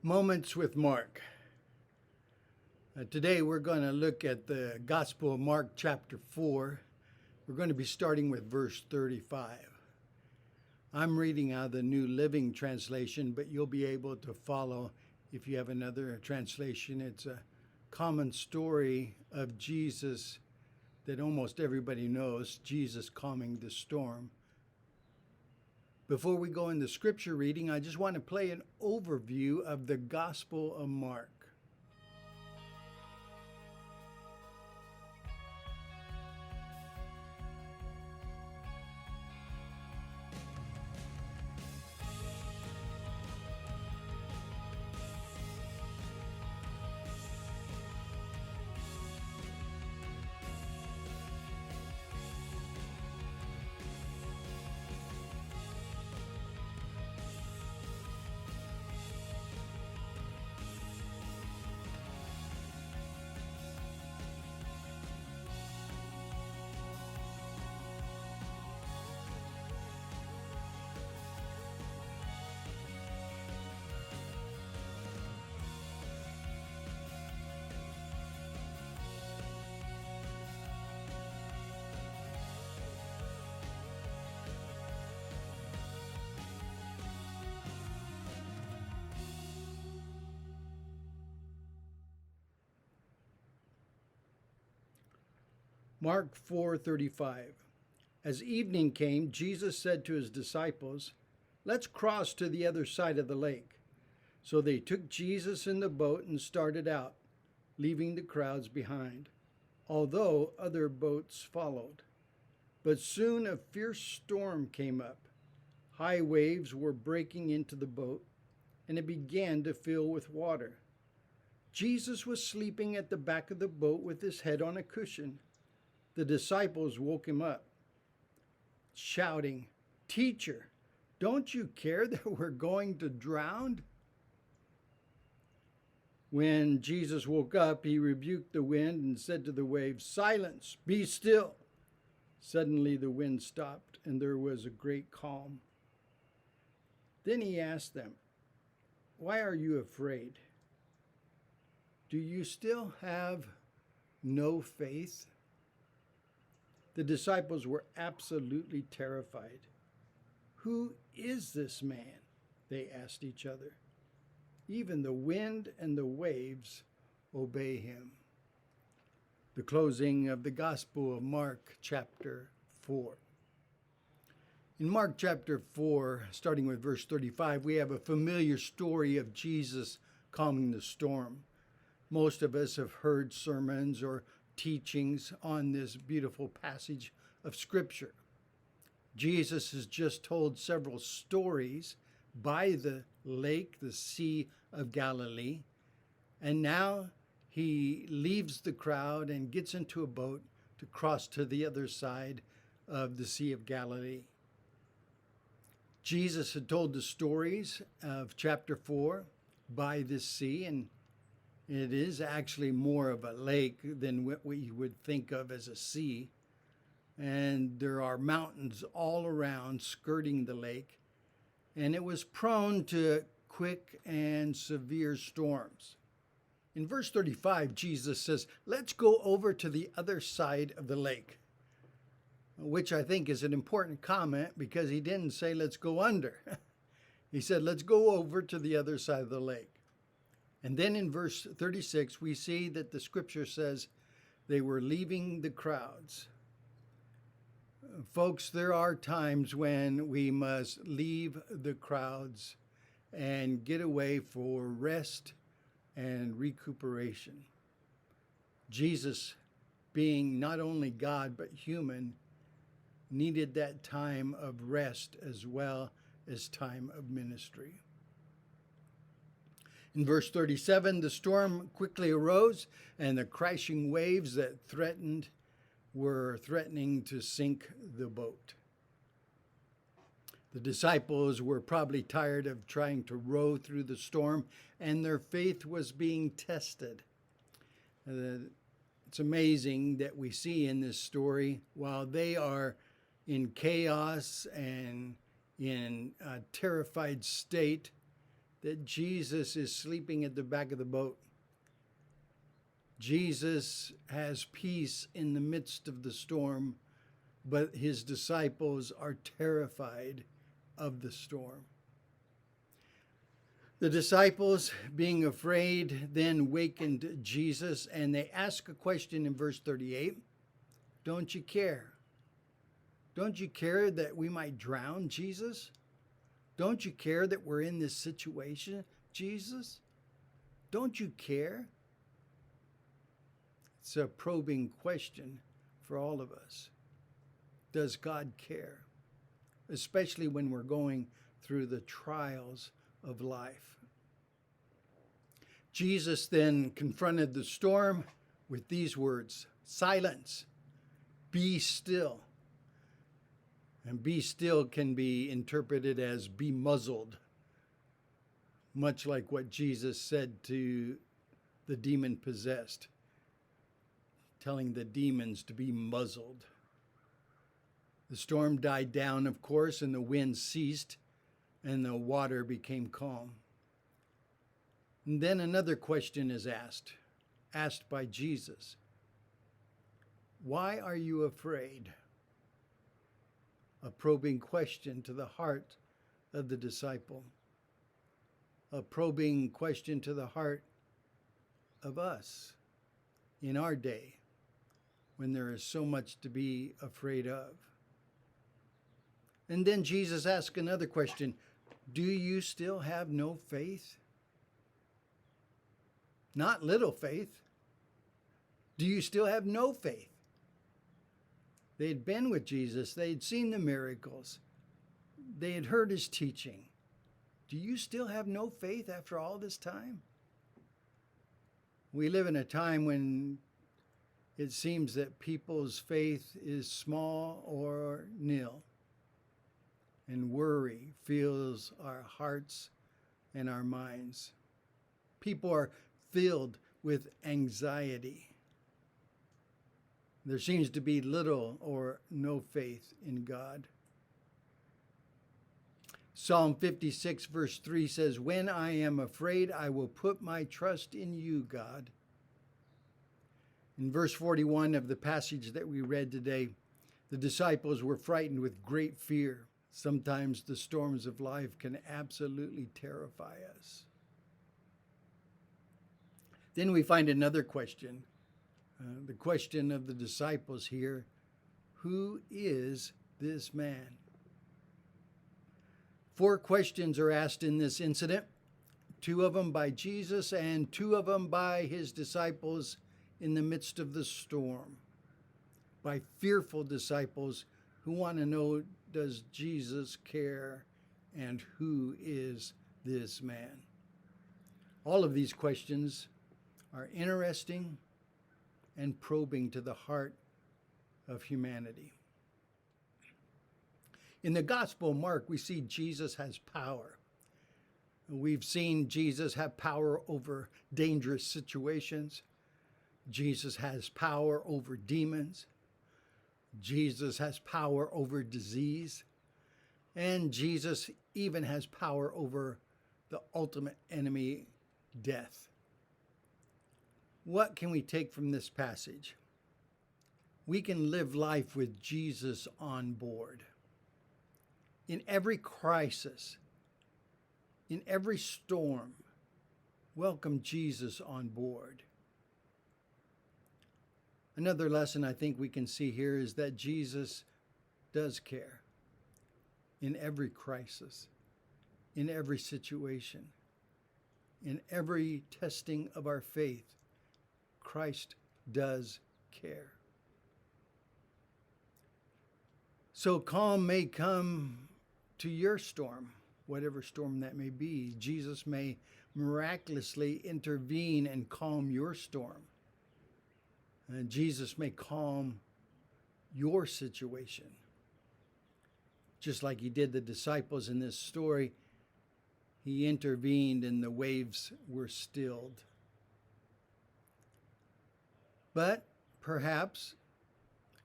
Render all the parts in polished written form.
Moments with Mark. Today we're going to look at the Gospel of Mark chapter 4. We're going to be starting with verse 35. I'm reading out of the New Living Translation, but you'll be able to follow if you have another translation. It's a common story of Jesus that almost everybody knows, Jesus calming the storm. Before we go into scripture reading, I just want to play an overview of the Gospel of Mark. Mark 4:35. As evening came, Jesus said to his disciples, "Let's cross to the other side of the lake." So they took Jesus in the boat and started out, leaving the crowds behind, although other boats followed. But soon a fierce storm came up. High waves were breaking into the boat, and it began to fill with water. Jesus was sleeping at the back of the boat with his head on a cushion. The disciples woke him up, shouting, "Teacher, don't you care that we're going to drown?" When Jesus woke up, he rebuked the wind and said to the waves, "Silence, be still." Suddenly the wind stopped, and there was a great calm. Then he asked them, "Why are you afraid? Do you still have no faith?" The disciples were absolutely terrified. "Who is this man?" they asked each other. "Even the wind and the waves obey him." The closing of the Gospel of Mark, chapter 4. In Mark chapter 4, starting with verse 35, we have a familiar story of Jesus calming the storm. Most of us have heard sermons or teachings on this beautiful passage of Scripture. Jesus has just told several stories by the lake, the Sea of Galilee, and now he leaves the crowd and gets into a boat to cross to the other side of the Sea of Galilee. Jesus had told the stories of chapter 4 by this sea, and it is actually more of a lake than what we would think of as a sea. And there are mountains all around skirting the lake. And it was prone to quick and severe storms. In verse 35, Jesus says, "Let's go over to the other side of the lake," which I think is an important comment because he didn't say, "Let's go under." He said, "Let's go over to the other side of the lake." And then in verse 36, we see that the scripture says they were leaving the crowds. Folks, there are times when we must leave the crowds and get away for rest and recuperation. Jesus, being not only God but human, needed that time of rest as well as time of ministry. In verse 37, the storm quickly arose, and the crashing waves that were threatening to sink the boat. The disciples were probably tired of trying to row through the storm, and their faith was being tested. It's amazing that we see in this story, while they are in chaos and in a terrified state, that Jesus is sleeping at the back of the boat. Jesus has peace in the midst of the storm, but his disciples are terrified of the storm. The disciples, being afraid, then wakened Jesus, and they ask a question in verse 38. Don't you care? Don't you care that we might drown, Jesus? Don't you care that we're in this situation, Jesus? Don't you care? It's a probing question for all of us. Does God care? Especially when we're going through the trials of life. Jesus then confronted the storm with these words, "Silence, be still." And be still can be interpreted as be muzzled, much like what Jesus said to the demon-possessed, telling the demons to be muzzled. The storm died down, of course, and the wind ceased, and the water became calm. And then another question is asked by Jesus. Why are you afraid? A probing question to the heart of the disciple. A probing question to the heart of us in our day when there is so much to be afraid of. And then Jesus asked another question. Do you still have no faith? Not little faith. Do you still have no faith? They had been with Jesus. They had seen the miracles. They had heard his teaching. Do you still have no faith after all this time? We live in a time when it seems that people's faith is small or nil, and worry fills our hearts and our minds. People are filled with anxiety. There seems to be little or no faith in God. Psalm 56 verse 3 says, "When I am afraid, I will put my trust in you, God." In verse 41 of the passage that we read today, the disciples were frightened with great fear. Sometimes the storms of life can absolutely terrify us. Then we find another question. The question of the disciples here, who is this man? 4 questions are asked in this incident, 2 of them by Jesus and 2 of them by his disciples in the midst of the storm, by fearful disciples who want to know, does Jesus care, and who is this man? All of these questions are interesting and probing to the heart of humanity. In the Gospel of Mark, we see Jesus has power. We've seen Jesus have power over dangerous situations. Jesus has power over demons. Jesus has power over disease. And Jesus even has power over the ultimate enemy, death. What can we take from this passage? We can live life with Jesus on board. In every crisis, in every storm, welcome Jesus on board. Another lesson I think we can see here is that Jesus does care in every crisis, in every situation, in every testing of our faith. Christ does care. So calm may come to your storm, whatever storm that may be. Jesus may miraculously intervene and calm your storm. And Jesus may calm your situation. Just like he did the disciples in this story, he intervened and the waves were stilled. But perhaps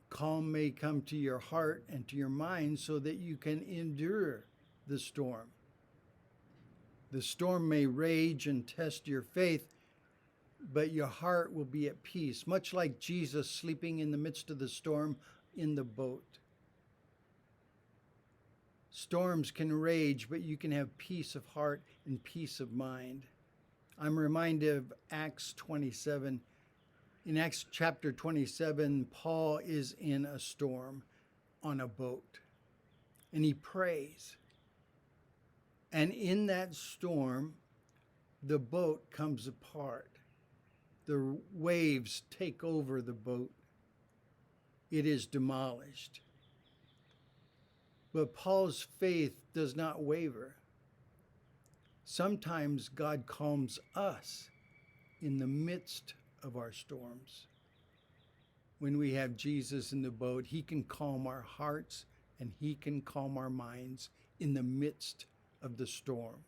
calm may come to your heart and to your mind so that you can endure the storm. The storm may rage and test your faith, but your heart will be at peace, much like Jesus sleeping in the midst of the storm in the boat. Storms can rage, but you can have peace of heart and peace of mind. I'm reminded of Acts 27. In Acts chapter 27, Paul is in a storm on a boat, and he prays. And in that storm, the boat comes apart. The waves take over the boat. It is demolished. But Paul's faith does not waver. Sometimes God calms us in the midst of our storms. When we have Jesus in the boat, he can calm our hearts and he can calm our minds in the midst of the storm.